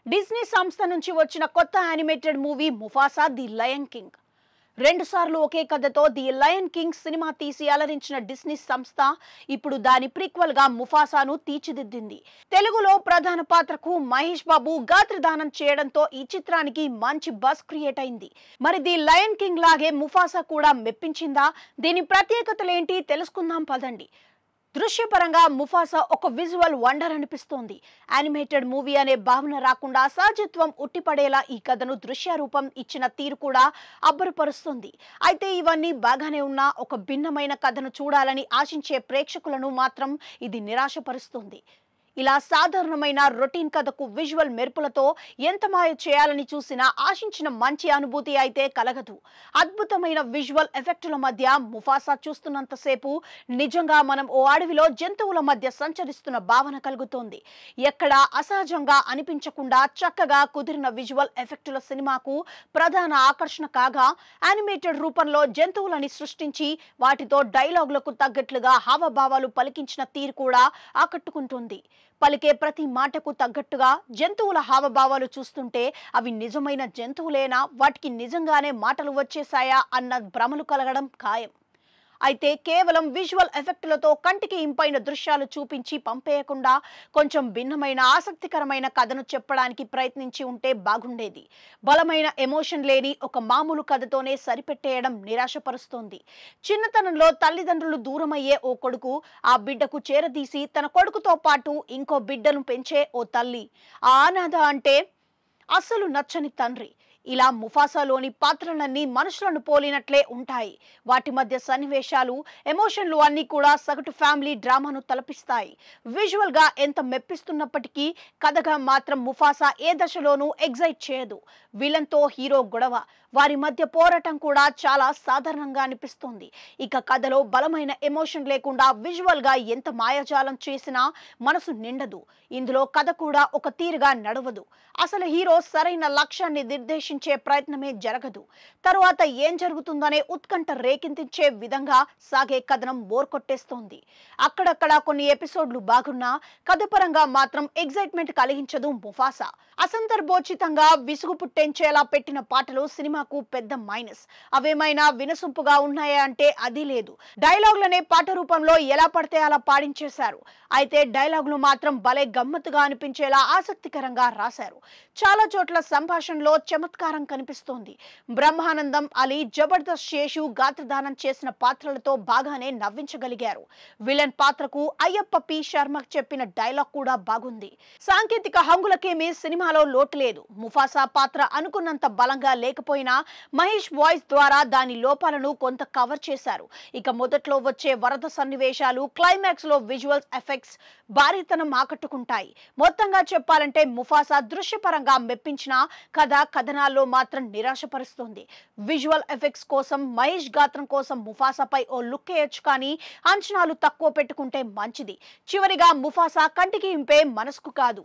Disney సంస్థ నుంచి వచ్చిన కొత్త animated movie Mufasa the lion king. రెండుసార్లు ఒకే కథతో ది లయన్ కింగ్ సినిమా తీసి అలరించిన డిస్నీ సంస్థ ఇప్పుడు దాని ప్రీక్వెల్ గా ముఫాసాను తీర్చిదిద్దింది. తెలుగులో ప్రధాన పాత్రకు మహేష్ బాబు గాత్రదానం చేయడంతో ఈ చిత్రానికి మంచి బజ్ క్రియేట్ అయింది. మరి ది లయన్ కింగ్ లాగే ముఫాసా కూడా మెప్పించిందా? దీని ప్రత్యేకతలేంటి తెలుసుకుందాం పదండి. దృశ్యపరంగా ముఫాసా ఒక విజువల్ వండర్ అనిపిస్తోంది. యానిమేటెడ్ మూవీ అనే భావన రాకుండా సహజత్వం ఉట్టిపడేలా ఈ కథను దృశ్య రూపం ఇచ్చిన తీరు కూడా అబ్బురపరుస్తుంది. అయితే ఇవన్నీ బాగానే ఉన్నా ఒక భిన్నమైన కథను చూడాలని ఆశించే ప్రేక్షకులను మాత్రం ఇది నిరాశపరుస్తుంది. ఇలా సాధారణమైన రొటీన్ కథకు విజువల్ మెరుపులతో ఎంత మాయ చేయాలని చూసినా ఆశించిన మంచి అనుభూతి అయితే కలగదు. అద్భుతమైన విజువల్ ఎఫెక్టుల మధ్య ముఫాసా చూస్తున్నంతసేపు నిజంగా మనం ఓ అడవిలో జంతువుల మధ్య సంచరిస్తున్న భావన కలుగుతోంది. ఎక్కడా అసహజంగా అనిపించకుండా చక్కగా కుదిరిన విజువల్ ఎఫెక్టుల సినిమాకు ప్రధాన ఆకర్షణ కాగా, యానిమేటెడ్ రూపంలో జంతువులని సృష్టించి వాటితో డైలాగులకు తగ్గట్లుగా హావభావాలు పలికించిన తీరు కూడా ఆకట్టుకుంటుంది. పలికే ప్రతి మాటకు తగ్గట్టుగా జంతువుల హావభావాలు చూస్తుంటే అవి నిజమైన జంతువులేనా, వాటికి నిజంగానే మాటలు వచ్చేసాయా అన్న భ్రమలు కలగడం ఖాయం. అయితే కేవలం విజువల్ ఎఫెక్టులతో కంటికి ఇంపైన దృశ్యాలు చూపించి పంపేయకుండా కొంచెం భిన్నమైన ఆసక్తికరమైన కథను చెప్పడానికి ప్రయత్నించి ఉంటే బాగుండేది. బలమైన ఎమోషన్ లేని ఒక మామూలు కథతోనే సరిపెట్టేయడం నిరాశపరుస్తోంది. చిన్నతనంలో తల్లిదండ్రులు దూరమయ్యే ఓ కొడుకు, ఆ బిడ్డకు చేరదీసి తన కొడుకుతో పాటు ఇంకో బిడ్డను పెంచే ఓ తల్లి, ఆ అనాథ అంటే అస్సలు నచ్చని తండ్రి. ఇలా ముఫాసాలోని పాత్రలన్నీ మనుషులను పోలినట్లే ఉంటాయి. వాటి మధ్య సన్నివేశాలు, ఎమోషన్లు అన్నీ కూడా సగటు ఫ్యామిలీ డ్రామాను తలపిస్తాయి. విజువల్ గా ఎంత మెప్పిస్తున్నప్పటికీ కథగా మాత్రం ముఫాసా ఏ దశలోనూ ఎగ్జైట్ చేయదు. విలన్తో హీరో గొడవ, వారి మధ్య పోరాటం కూడా చాలా సాధారణంగా అనిపిస్తుంది. ఇక కథలో బలమైన ఎమోషన్ లేకుండా విజువల్ గా ఎంత మాయాజాలం చేసినా మనసు నిండదు. ఇందులో కథ కూడా ఒక తీరుగా నడవదు. అసలు హీరో సరైన లక్ష్యాన్ని నిర్దేశించే ప్రయత్నమే జరగదు. తరువాత ఏం జరుగుతుందనే ఉత్కంఠ రేకెత్తించే విధంగా సాగే కథనం బోర్ కొట్టేస్తోంది. అక్కడక్కడ కొన్ని ఎపిసోడ్లు బాగున్నా కథపరంగా మాత్రం ఎగ్జైట్మెంట్ కలిగించదు ముఫాసా. అసందర్భోచితంగా విసుగు పుట్టించేలా పెట్టిన పాటలు సినిమాకు పెద్ద మైనస్. అవేమైనా వినసొంపుగా ఉన్నాయా అంటే అది లేదు. డైలాగులనే పాట రూపంలో ఎలా పడితే అలా పాడించేశారు. అయితే డైలాగులు మాత్రం భలే గమ్మత్తుగా అనిపించేలా ఆసక్తికరంగా రాశారు. చాలా చోట్ల సంభాషణలో చమత్కారం కనిపిస్తోంది. బ్రహ్మానందం, అలీ, జబర్దస్త్ శేషు గాత్రదానం చేసిన పాత్రలతో బాగానే నవ్వించగలిగారు. విలన్ పాత్రకు అయ్యప్ప పి శర్మ చెప్పిన డైలాగ్ కూడా బాగుంది. సాంకేతిక హంగులకేమీ సినిమాలో లోటు లేదు. ముఫాసా పాత్ర అనుకున్నంత బలంగా లేకపోయినా మహేష్ వాయిస్ ద్వారా దాని లోపాలను కొంత కవర్ చేశారు. ఇక మొదట్లో వచ్చే వరద సన్నివేశాలు, క్లైమాక్స్ లో విజువల్స్ ఎఫెక్ట్స్ భారీతనం ఆకట్టుకుంటాయి. మొత్తంగా చెప్పాలంటే ముఫాసా దృశ్యపరంగా మెప్పించిన కథనాల్లో మాత్రం నిరాశపరుస్తుంది. విజువల్ ఎఫెక్ట్స్ కోసం, మహేష్ గాత్రం కోసం ముఫాసాపై ఓ లుక్ వేయొచ్చు, కానీ అంచనాలు తక్కువ పెట్టుకుంటే మంచిది. చివరిగా ముఫాసా కంటికి ఇంపే, మనసుకు కాదు.